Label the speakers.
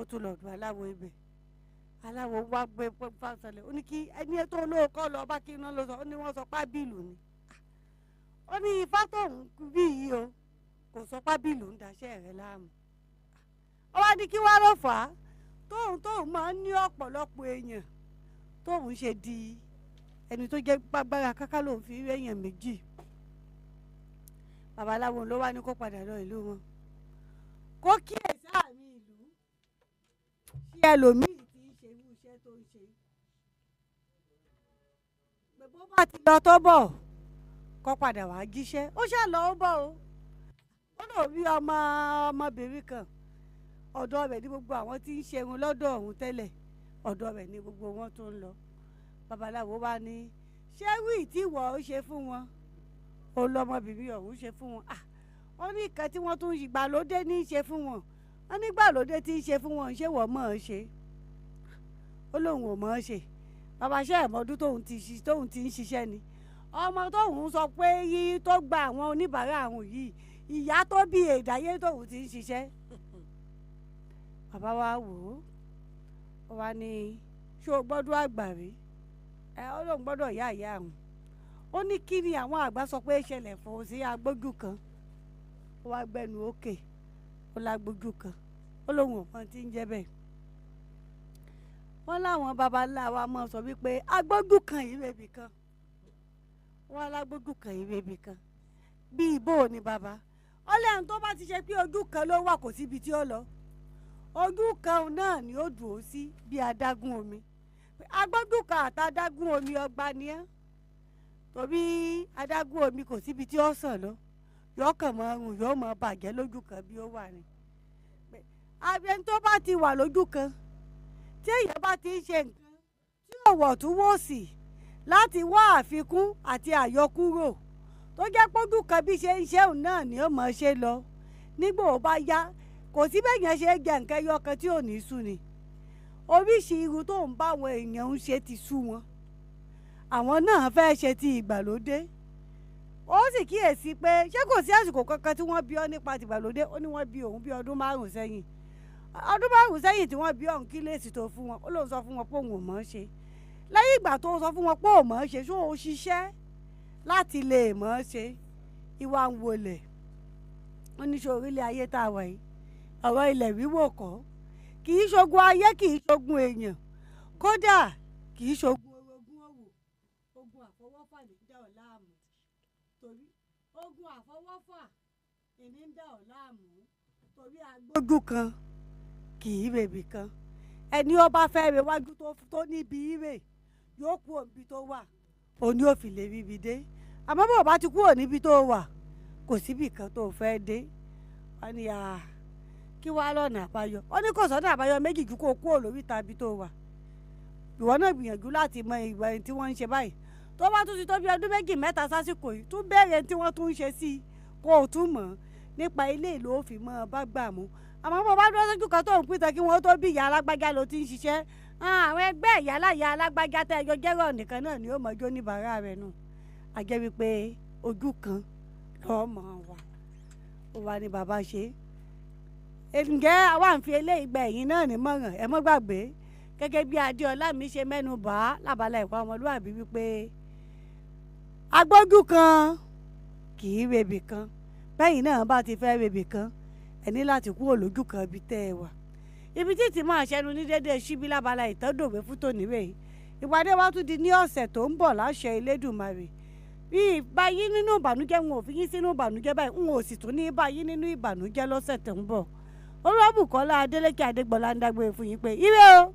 Speaker 1: ó tún lọ́ọ́ dùn aláwo ibẹ̀ aláwo wá gbé fáṣọlẹ̀ ó ní kí ẹni tó lóòkọ́ lọ bá kí iná ló sọ ó ní wọ́n sọ pábìlù ni ó ní ifá tóun bí yìí o kò sọ pábìlù ń daṣẹ́ rẹ̀ láàmú ó wá ní kí wá ló fà á tóun máa ń ní ọ̀pọ̀lọpọ̀ èèyàn tóun ṣe di ẹni tó jẹ́ gbàgbára káká lòun fi rí èèyàn méjì babaláwo ló wá ní kó padà lọ ìlú wọn kó kíyèsí àmì ìlú ṣé ẹlòmíì tí ń ṣe irú iṣẹ́ tó ń ṣe bó bá ti lọ tó bọ̀ kó padà wá jíṣẹ́ ó ṣáà lọ ó bọ̀ o ó lọ rí ọmọbìnrin kan ọ̀dọ̀ rẹ̀ ní gbogbo àwọn tí ń ṣerun lọ́dọ̀ ọ̀hún tẹ́lẹ̀ ọ̀dọ̀ rẹ̀ ní gbogbo wọn tó ń lọ babaláwo wá ní ṣé wí tí wọ́n ó ṣe fún wọn ó lọ́mọbìnrin ọ̀hún ṣe fún wọn ó ní ìkan tí wọ́n tún ìgbàlódé ní í ṣe fún wọn wọ́n ní ìgbàlódé tí í ṣe fún wọn ṣé wọ́n mọ̀ ọ́n ṣe ó lóun ò mọ̀ ọ́n ṣe bàbá ṣe ẹ̀mọ́dún tóun ti ń ṣiṣẹ́ ni ọmọ tóun sọ pé yí tó gba àwọn oníbàárà àwọn yìí ìyá tó bí èdàyé tóun ti ń ṣiṣẹ́ bàbá wa wò ó wá ní ṣé o gbọ́dọ̀ àgbà rí ó lóun gbọ́dọ̀ yá ìyá àwọn ó ní kí ni àwọn àgbà sọ pé ṣẹlẹ̀ fún un sí Agbójúkan ó wá gbẹnu òkè ó l'Agbójúkan ó lóun ò mọ̀ tí ń jẹ́ bẹ́ẹ̀ wọ́n láwọn babaláwa máa sọ wípé Agbójúkan yìí rèébì kan wọ́n l'Agbójúkan yìí rèébì kan bí ìbò ni bàbá ọlẹ́yìn tó bá ti ṣe pé ojú kan ló wà kò síbi tí ó lọ ojú kan náà ni ó dùn ó sí bí adágún omi Agbójúkan àtàdágún omi ọgbà ni ẹ́ torí adágún omi kò síbi tí ó sàn lọ yóò kàn mọ́ ọrùn yóò mọ́ bàjẹ́ lójú kan bí ó wà ní. abẹ́ni tó bá ti wà lójú kan tí èèyàn bá ti ń ṣe nǹkan tí ò wọ̀ tún wò sí láti wá àfikún àti àyọkúrò tó jẹ́ pójú kan bí ṣe ń ṣe òun náà ni ó mọ̀ ṣe lọ nígbà ó bá yá kò sí bẹ́ẹ̀ yẹn ṣe é jẹ nǹkan ẹyọ kan tí ò ní sú ni oríṣi irú tó ń bá àwọn èèyàn ń ṣe ti sú wọn àwọn náà fẹ́ ṣe ti ìgbàlódé ó sì kíyèsí pé ṣé kò sí àsìkò kankan tí wọ́n bí ọ nípa tìgbàlódé ó ní wọ́n bí òun bí ọdún 5 sẹ́yìn ọdún 5 sẹ́yìn tí wọ́n bí ọ̀hún kí lèsì tó fún wọn ó lóun sọ fún wọn pé òun ò mọ̀ ọ́n ṣe lẹ́yìn ìgbà tó sọ fún wọn pé òun mọ̀ ọ́n ṣe ṣó o ṣiṣẹ́ láti lè mọ̀ ọ́n ṣe ìwà ń wọlé ó ní ṣe orílẹ̀ ayé tá a wà yìí ọ̀rọ̀ ilẹ̀ wíwò kọ́ kì í ṣogun ayé kì í ṣogun èèyàn kódà kì í ṣogun ogun àfọwọ́fà ní dá ọ̀ láàmú torí ogun àfọwọ́fà ní dá ọ̀ láàmú torí Agbójúkan kì í rèébì kan ẹni ó bá fẹ́ rè wájú tó níbi ire yóò kú òbí tó wà òní ò fi lè ríbi dé àmọ́ bó bá ti kúrò níbi tó wà kò síbì kan tó fẹ́ dé wọ́n ní kí wàá lọ́nà àbáyọ ó ní kò sọ́nà àbáyọ méjì ju kó o kúrò lórí tàbí tó wà ìwọ náà gbìyànjú láti mọ ìwà ẹni tí wọ́n ń ṣe báyìí tó bá tún ti tó bí ọdún 2-3 sásìkò yìí tún bẹ̀rẹ̀ tí wọ́n tún ń ṣe sí i kó o tún mọ̀ nípa ilé ìlú òfin mọ́ ọ bá gbà mú àmọ́ bó bá dúró sójú kan tó ń pìtàn kí wọ́n tó bí ìyá alágbájá ló ti ń ṣiṣẹ́ àwọn ẹgbẹ́ ìyá láyà alágbájá tẹ́ ẹjọ́ jẹ́rọ̀ nìkan náà ni ó mọ̀jọ́ níbàárà rẹ̀ nù àjẹ́ wípé ojú kan lọ́ọ́ mọ̀ wá ó wá ní bàbá ṣe ǹjẹ́ àwa ń fi eléyìí gba ẹ̀yìn náà nímọ̀ràn ẹ mọ́ gbàgbé gẹ́gẹ́ bí Adéọlá mi ṣe mẹ́nu bà á lábala ìwà ọmọlúwàbí wípé Agbójúkan kì í rèébì kan bẹ́yìn náà bá ti fẹ́ rèébì kan ẹ ní láti kúrò lójú kan ibi tẹ́ ẹ wà ibi tí ti máa ṣẹnu ní déédéé síbí lábala ìtọ́dòwe fún tòní rèé ìpàdé wa tún di ní ọ̀sẹ̀ tó ń bọ̀ láṣẹ Elédùmarè bí báyìí nínú ìbànújẹ́ n ò fi yín sínú ìbànújẹ́ báyìí n ò sì tún ní báyìí nínú ìbànújẹ́ lọ́sẹ̀ tó ń bọ̀ Olúwabùkọ́lá Adélékè Adégbọlá ń dágbére fún yín pé ire o.